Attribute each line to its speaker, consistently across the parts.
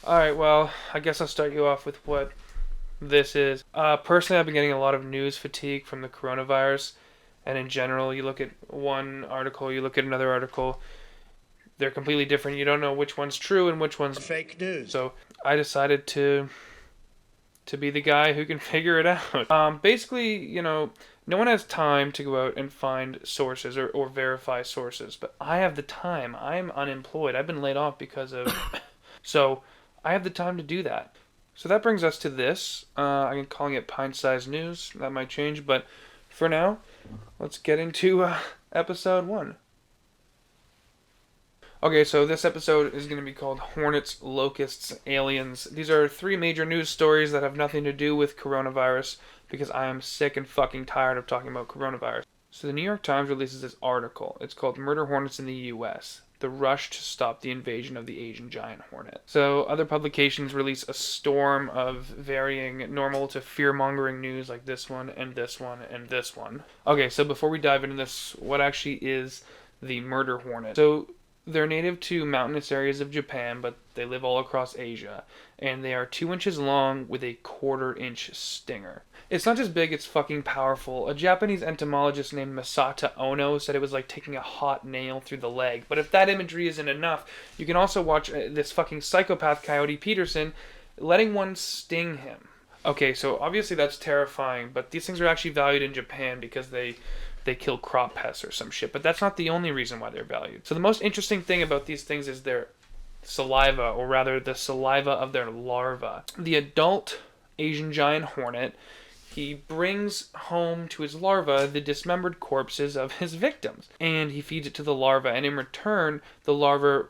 Speaker 1: Alright, well, I guess I'll start you off with what this is. Personally, I've been getting a lot of news fatigue from the coronavirus, and in general, you look at one article, you look at another article, they're completely different. You don't know which one's true and which one's
Speaker 2: fake news.
Speaker 1: so I decided to be the guy who can figure it out. Basically, no one has time to go out and find sources or verify sources, but I have the time. I'm unemployed. I've been laid off because of so I have the time to do that. So that brings us to this. I'm calling it pint-sized news. That might change, but for now, let's get into episode 1. Okay, so this episode is going to be called Hornets, Locusts, Aliens. These are 3 major news stories that have nothing to do with coronavirus because I am sick and fucking tired of talking about coronavirus. So the New York Times releases this article. It's called Murder Hornets in the U.S. The Rush to Stop the Invasion of the Asian Giant Hornet. So other publications release a storm of varying normal to fear-mongering news like this one and this one and this one. Okay, so before we dive into this, what actually is the Murder Hornet? So they're native to mountainous areas of Japan, but they live all across Asia, and they are 2 inches long with a 1/4-inch stinger. It's not just big, it's fucking powerful. A Japanese entomologist named Masato Ono said it was like taking a hot nail through the leg. But if that imagery isn't enough, you can also watch this fucking psychopath Coyote Peterson letting one sting him. Okay, so obviously that's terrifying, but these things are actually valued in Japan because they kill crop pests or some shit. But that's not the only reason why they're valued. So the most interesting thing about these things is their saliva, or rather the saliva of their larva. The adult Asian giant hornet, he brings home to his larva the dismembered corpses of his victims, and he feeds it to the larva, and in return, the larva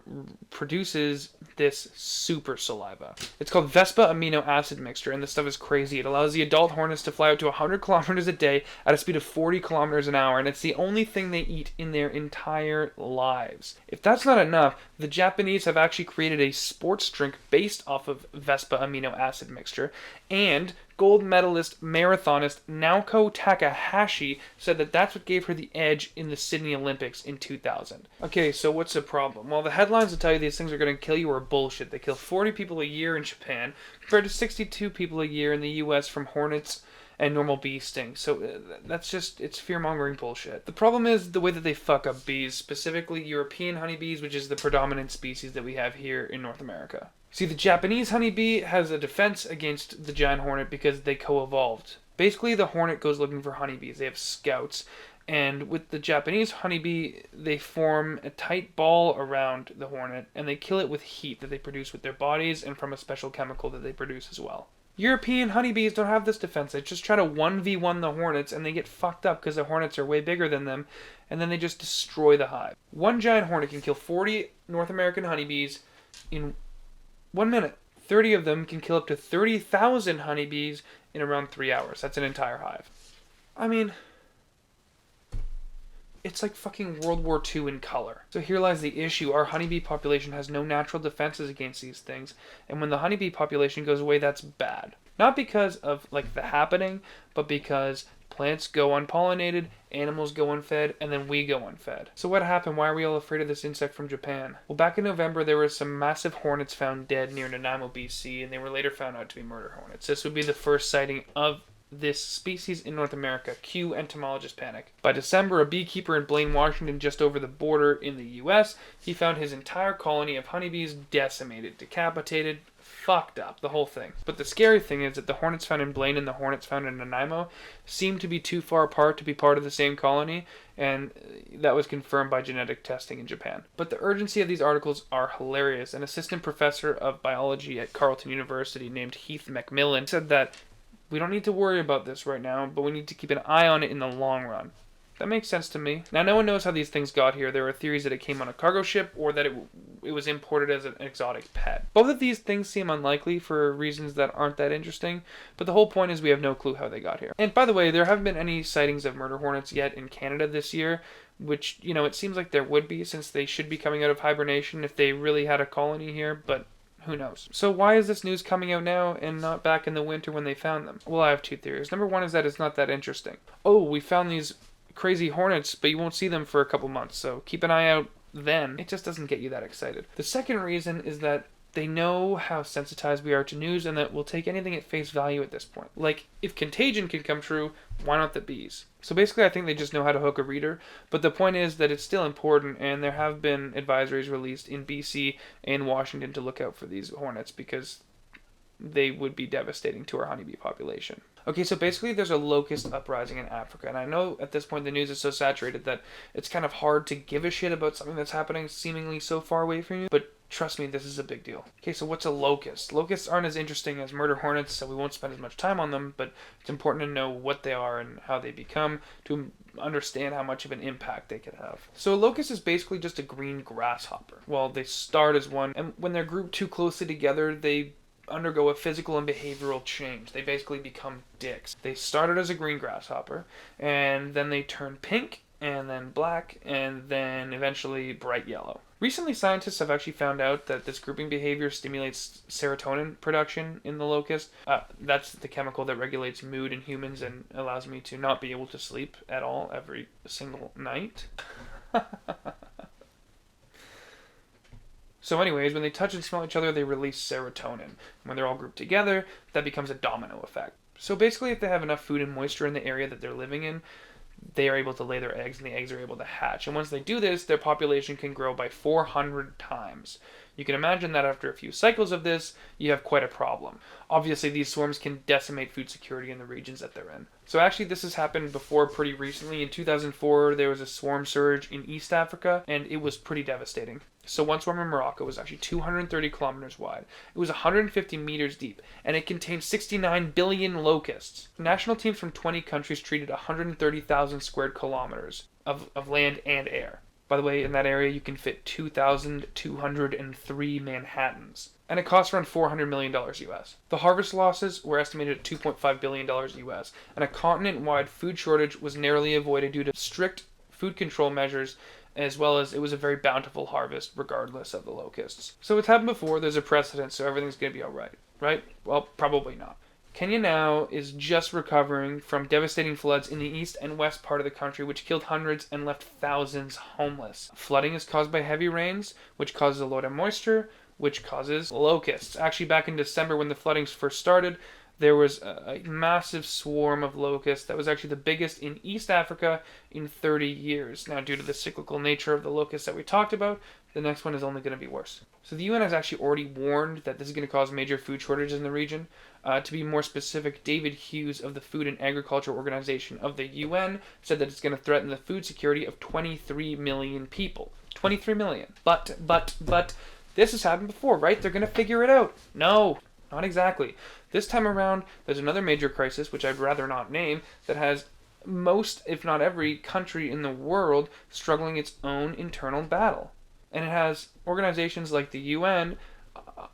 Speaker 1: produces this super saliva. It's called Vespa amino acid mixture, and this stuff is crazy. It allows the adult hornets to fly out to 100 kilometers a day at a speed of 40 kilometers an hour, and it's the only thing they eat in their entire lives. If that's not enough, the Japanese have actually created a sports drink based off of Vespa amino acid mixture, and gold medalist marathonist Naoko Takahashi said that that's what gave her the edge in the Sydney Olympics in 2000. Okay, so what's the problem? Well, the headlines will tell you these things are going to kill you are bullshit. They kill 40 people a year in Japan compared to 62 people a year in the US from hornets and normal bee stings. So that's just, it's fear-mongering bullshit. The problem is the way that they fuck up bees, specifically European honeybees, which is the predominant species that we have here in North America. See, the Japanese honeybee has a defense against the giant hornet because they co-evolved. Basically, the hornet goes looking for honeybees. They have scouts. And with the Japanese honeybee, they form a tight ball around the hornet, and they kill it with heat that they produce with their bodies and from a special chemical that they produce as well. European honeybees don't have this defense. They just try to 1v1 the hornets, and they get fucked up because the hornets are way bigger than them, and then they just destroy the hive. One giant hornet can kill 40 North American honeybees in 1 minute. 30 of them can kill up to 30,000 honeybees in around 3 hours. That's an entire hive. I mean, it's like fucking World War II in color. So here lies the issue. Our honeybee population has no natural defenses against these things. And when the honeybee population goes away, that's bad. Not because of like the happening, but because plants go unpollinated, animals go unfed, and then we go unfed. So what happened? Why are we all afraid of this insect from Japan? Well, back in November, there were some massive hornets found dead near Nanaimo, BC, and they were later found out to be murder hornets. This would be the first sighting of this species in North America. Cue entomologist panic. By December, a beekeeper in Blaine, Washington, just over the border in the US, he found his entire colony of honeybees decimated, decapitated, fucked up, the whole thing. But the scary thing is that the hornets found in Blaine and the hornets found in Nanaimo seem to be too far apart to be part of the same colony, and that was confirmed by genetic testing in Japan. But the urgency of these articles are hilarious. An assistant professor of biology at Carleton University named Heath Macmillan said that we don't need to worry about this right now, but we need to keep an eye on it in the long run. That makes sense to me. Now, no one knows how these things got here. There are theories that it came on a cargo ship or that it was imported as an exotic pet. Both of these things seem unlikely for reasons that aren't that interesting, but the whole point is we have no clue how they got here. And by the way, there haven't been any sightings of murder hornets yet in Canada this year, which, it seems like there would be since they should be coming out of hibernation if they really had a colony here, but who knows? So why is this news coming out now and not back in the winter when they found them? Well, I have 2 theories. Number 1 is that it's not that interesting. Oh, we found these crazy hornets, but you won't see them for a couple months, so keep an eye out then. It just doesn't get you that excited. The second reason is that they know how sensitized we are to news and that we'll take anything at face value at this point. Like, if contagion can come true, why not the bees? So basically, I think they just know how to hook a reader. But the point is that it's still important, and there have been advisories released in BC and Washington to look out for these hornets because they would be devastating to our honeybee population. Okay, so basically there's a locust uprising in Africa, and I know at this point the news is so saturated that it's kind of hard to give a shit about something that's happening seemingly so far away from you, but trust me, this is a big deal. Okay, so what's a locust? Locusts aren't as interesting as murder hornets, so we won't spend as much time on them, but it's important to know what they are and how they become to understand how much of an impact they could have. So a locust is basically just a green grasshopper. Well, they start as one, and when they're grouped too closely together, they undergo a physical and behavioral change. They basically become dicks. They started as a green grasshopper, and then they turn pink, and then black, and then eventually bright yellow. Recently, scientists have actually found out that this grouping behavior stimulates serotonin production in the locust. That's the chemical that regulates mood in humans and allows me to not be able to sleep at all every single night. So anyways, when they touch and smell each other, they release serotonin. When they're all grouped together, that becomes a domino effect. So basically, if they have enough food and moisture in the area that they're living in, they are able to lay their eggs and the eggs are able to hatch. And once they do this, their population can grow by 400 times. You can imagine that after a few cycles of this, you have quite a problem. Obviously, these swarms can decimate food security in the regions that they're in. So actually, this has happened before pretty recently. In 2004, there was a swarm surge in East Africa, and it was pretty devastating. So one swarm in Morocco was actually 230 kilometers wide. It was 150 meters deep, and it contained 69 billion locusts. National teams from 20 countries treated 130,000 square kilometers of land and air. By the way, in that area, you can fit 2,203 Manhattans. And it costs around $400 million US. The harvest losses were estimated at $2.5 billion US. And a continent-wide food shortage was narrowly avoided due to strict food control measures, as well as it was a very bountiful harvest regardless of the locusts. So it's happened before, there's a precedent, so everything's going to be alright. Right? Well, probably not. Kenya now is just recovering from devastating floods in the east and west part of the country, which killed hundreds and left thousands homeless. Flooding is caused by heavy rains, which causes a lot of moisture, which causes locusts. Actually, back in December when the flooding first started, there was a massive swarm of locusts that was actually the biggest in East Africa in 30 years. Now, due to the cyclical nature of the locusts that we talked about, the next one is only going to be worse. So the UN has actually already warned that this is going to cause major food shortages in the region. To be more specific, David Hughes of the Food and Agriculture Organization of the UN said that it's going to threaten the food security of 23 million people. 23 million. But, this has happened before, right? They're going to figure it out. No, not exactly. This time around, there's another major crisis, which I'd rather not name, that has most, if not every, country in the world struggling its own internal battle. And it has organizations like the UN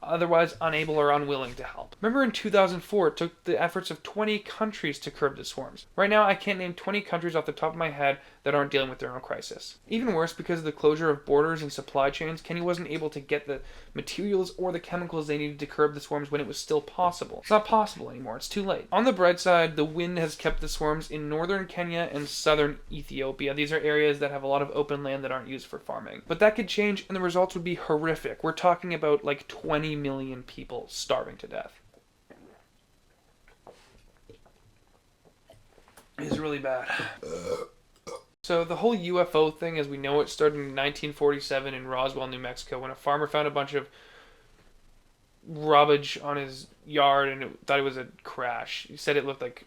Speaker 1: otherwise unable or unwilling to help. Remember in 2004, it took the efforts of 20 countries to curb the swarms. Right now, I can't name 20 countries off the top of my head that aren't dealing with their own crisis. Even worse, because of the closure of borders and supply chains, Kenya wasn't able to get the materials or the chemicals they needed to curb the swarms when it was still possible. It's not possible anymore. It's too late. On the bright side, the wind has kept the swarms in northern Kenya and southern Ethiopia. These are areas that have a lot of open land that aren't used for farming. But that could change, and the results would be horrific. We're talking about like 20 million people starving to death. It's really bad. So the whole UFO thing, as we know it, started in 1947 in Roswell, New Mexico, when a farmer found a bunch of rubbish on his yard and thought it was a crash. He said it looked like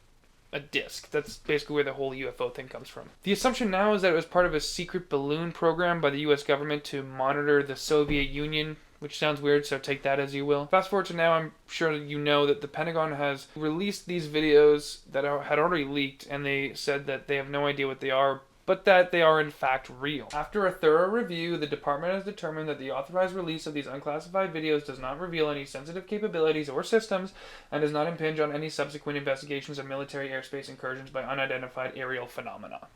Speaker 1: a disc. That's basically where the whole UFO thing comes from. The assumption now is that it was part of a secret balloon program by the US government to monitor the Soviet Union, which sounds weird, so take that as you will. Fast forward to now, I'm sure you know that the Pentagon has released these videos that had already leaked, and they said that they have no idea what they are, but that they are in fact real. After a thorough review, the department has determined that the authorized release of these unclassified videos does not reveal any sensitive capabilities or systems and does not impinge on any subsequent investigations of military airspace incursions by unidentified aerial phenomena.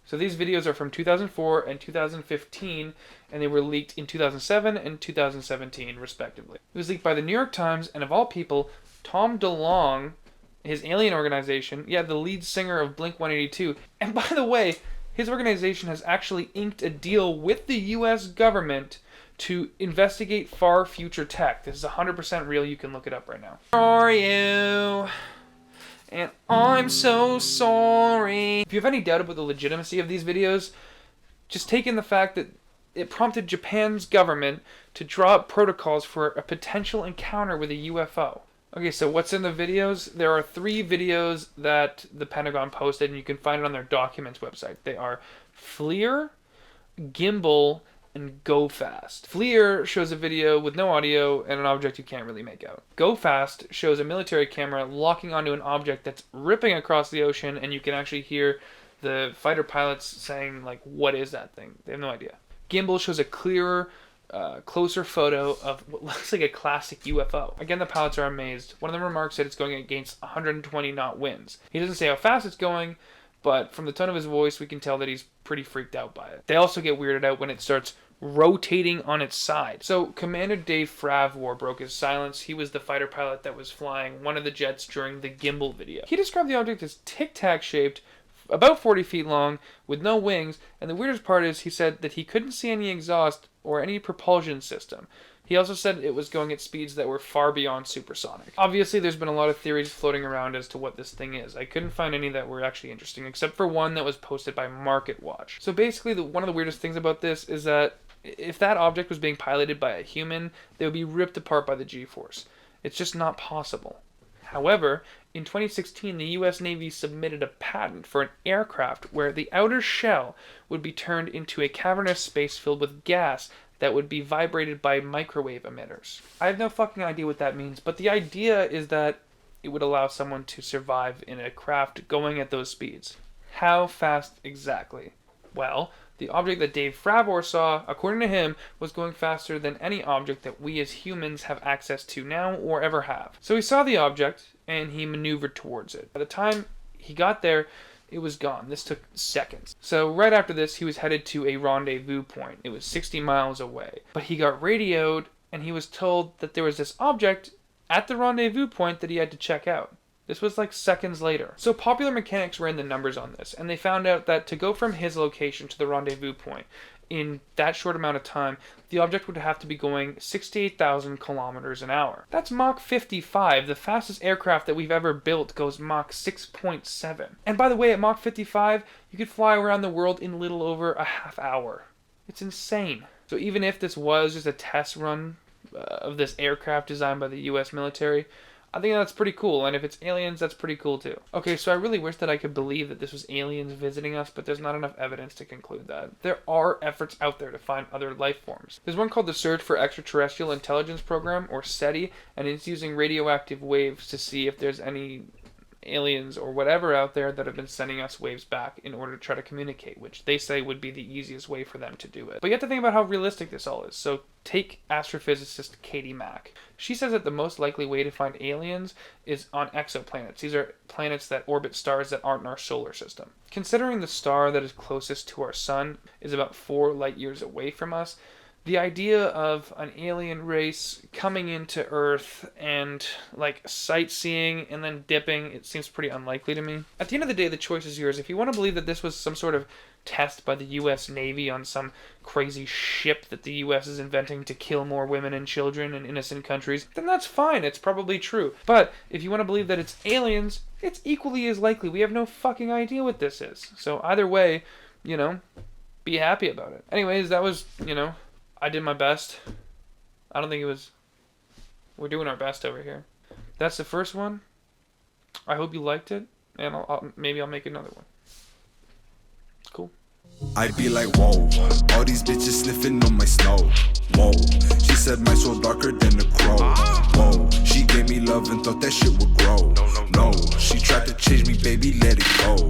Speaker 1: So these videos are from 2004 and 2015, and they were leaked in 2007 and 2017, respectively. It was leaked by the New York Times, and of all people, Tom DeLonge, his alien organization, the lead singer of Blink-182. And by the way, his organization has actually inked a deal with the US government to investigate far future tech. This is 100% real. You can look it up right now. Where are you? And I'm so sorry. If you have any doubt about the legitimacy of these videos, just take in the fact that it prompted Japan's government to draw up protocols for a potential encounter with a UFO. Okay, so what's in the videos? There are 3 videos that the Pentagon posted, and you can find it on their documents website. They are FLIR, Gimbal, and Go Fast. FLIR shows a video with no audio and an object you can't really make out. Go Fast shows a military camera locking onto an object that's ripping across the ocean, and you can actually hear the fighter pilots saying, like, what is that thing? They have no idea. Gimbal shows a clearer, closer photo of what looks like a classic UFO. Again, the pilots are amazed. One of them remarks that it's going against 120 knot winds. He doesn't say how fast it's going, but from the tone of his voice, we can tell that he's pretty freaked out by it. They also get weirded out when it starts rotating on its side. So Commander Dave Fravor broke his silence. He was the fighter pilot that was flying one of the jets during the Gimbal video. He described the object as tic-tac shaped, about 40 feet long, with no wings, and the weirdest part is he said that he couldn't see any exhaust or any propulsion system. He also said it was going at speeds that were far beyond supersonic. Obviously, there's been a lot of theories floating around as to what this thing is. I couldn't find any that were actually interesting, except for one that was posted by Market Watch. So basically, one of the weirdest things about this is that if that object was being piloted by a human, they would be ripped apart by the G-force. It's just not possible. However, in 2016, the U.S. Navy submitted a patent for an aircraft where the outer shell would be turned into a cavernous space filled with gas that would be vibrated by microwave emitters. I have no fucking idea what that means, but the idea is that it would allow someone to survive in a craft going at those speeds. How fast exactly? Well, the object that Dave Fravor saw, according to him, was going faster than any object that we as humans have access to now or ever have. So he saw the object, and he maneuvered towards it. By the time he got there, it was gone. This took seconds. So right after this, he was headed to a rendezvous point. It was 60 miles away. But he got radioed, and he was told that there was this object at the rendezvous point that he had to check out. This was like seconds later. So Popular Mechanics ran the numbers on this, and they found out that to go from his location to the rendezvous point in that short amount of time, the object would have to be going 68,000 kilometers an hour. That's Mach 55. The fastest aircraft that we've ever built goes Mach 6.7. And by the way, at Mach 55, you could fly around the world in little over a half hour. It's insane. So even if this was just a test run of this aircraft designed by the U.S. military, I think that's pretty cool, and if it's aliens, that's pretty cool too. Okay, so I really wish that I could believe that this was aliens visiting us, but there's not enough evidence to conclude that. There are efforts out there to find other life forms. There's one called the Search for Extraterrestrial Intelligence Program, or SETI, and it's using radioactive waves to see if there's any aliens or whatever out there that have been sending us waves back in order to try to communicate, which they say would be the easiest way for them to do it. But you have to think about how realistic this all is. So take astrophysicist Katie Mack. She says that the most likely way to find aliens is on exoplanets. These are planets that orbit stars that aren't in our solar system. Considering the star that is closest to our sun is about 4 light years away from us, the idea of an alien race coming into Earth and like sightseeing and then dipping, it seems pretty unlikely to me. At the end of the day, the choice is yours. If you want to believe that this was some sort of test by the U.S. Navy on some crazy ship that the U.S. is inventing to kill more women and children in innocent countries, then that's fine. It's probably true. But if you want to believe that it's aliens, it's equally as likely. We have no fucking idea what this is. So either way, be happy about it. Anyways, that was, I did my best. I don't think it was... We're doing our best over here. That's the first one. I hope you liked it, and maybe I'll make another one. Cool.
Speaker 2: I'd be like, whoa, all these bitches sniffing on my snow. Whoa, she said my soul darker than a crow. Whoa, she gave me love and thought that shit would grow. No, she tried to change me, baby, let it go.